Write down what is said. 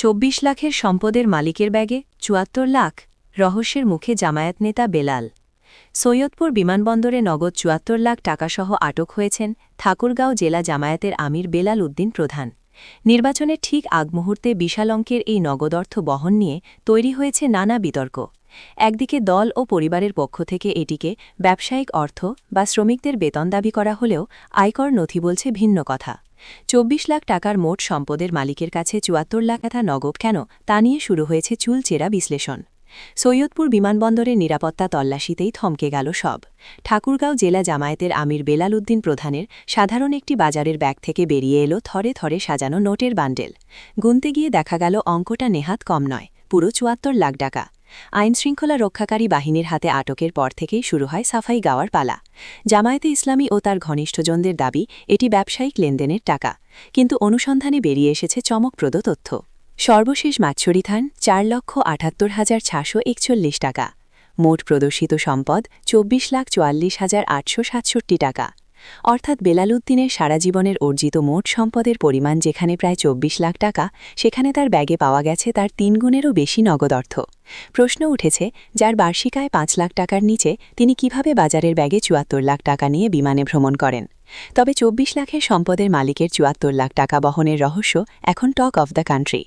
২৪ লাখের সম্পদের মালিকের ব্যাগে ৭৪ লাখ, রহস্যের মুখে জামায়াত নেতা বেলাল। সৈয়দপুর বিমানবন্দরে নগদ ৭৪ লাখ টাকাসহ আটক হয়েছেন ঠাকুরগাঁও জেলা জামায়াতের আমির বেলাল উদ্দিন প্রধান। নির্বাচনের ঠিক আগ মুহূর্তে বিশাল অঙ্কের এই নগদ অর্থ বহন নিয়ে তৈরি হয়েছে নানা বিতর্ক। একদিকে দল ও পরিবারের পক্ষ থেকে এটিকে ব্যবসায়িক অর্থ বা শ্রমিকদের বেতন দাবি করা হলেও আয়কর নথি বলছে ভিন্ন কথা। ২৪ লাখ টাকার মোট সম্পদের মালিকের কাছে ৭৪ লাখ টাকা নগদ কেন, তা নিয়ে শুরু হয়েছে চুলচেরা বিশ্লেষণ। সৈয়দপুর বিমানবন্দরের নিরাপত্তা তল্লাশিতেই থমকে গেল সব। ঠাকুরগাঁও জেলা জামায়াতের আমির বেলাল উদ্দিন প্রধানের সাধারণ একটি বাজারের ব্যাগ থেকে বেরিয়ে এলো থরে থরে সাজানো নোটের বান্ডেল। গুনতে গিয়ে দেখা গেল অঙ্কটা নেহাত কম নয়, পুরো ৭৪ লাখ টাকা। আইনশৃঙ্খলা রক্ষাকারী বাহিনীর হাতে আটকের পর থেকেই শুরু হয় সাফাই গাওয়ার পালা। জামায়াতে ইসলামী ও তার ঘনিষ্ঠজনদের দাবি এটি ব্যবসায়িক লেনদেনের টাকা, কিন্তু অনুসন্ধানে বেরিয়ে এসেছে চমকপ্রদ তথ্য। সর্বশেষ মাৎসরি থান ৪,৭৮,৬৪১ টাকা। মোট প্রদর্শিত সম্পদ ২৪,৪৪,৮৬৭ টাকা। অর্থাৎ বেলাল উদ্দিনের সারা জীবনের অর্জিত মোট সম্পদের পরিমাণ যেখানে প্রায় ২৪ লাখ টাকা, সেখানে তার ব্যাগে পাওয়া গেছে তার ৩ গুণেরও বেশি নগদ অর্থ। প্রশ্ন উঠেছে, যার বার্ষিক আয় ৫ লাখ টাকার নিচে তিনি কিভাবে বাজারের ব্যাগে ৭৪ লাখ টাকা নিয়ে বিমানে ভ্রমণ করেন? তবে ২৪ লাখের সম্পদের মালিকের ৭৪ লাখ টাকা বহনের রহস্য এখন টক অফ দ্য কান্ট্রি।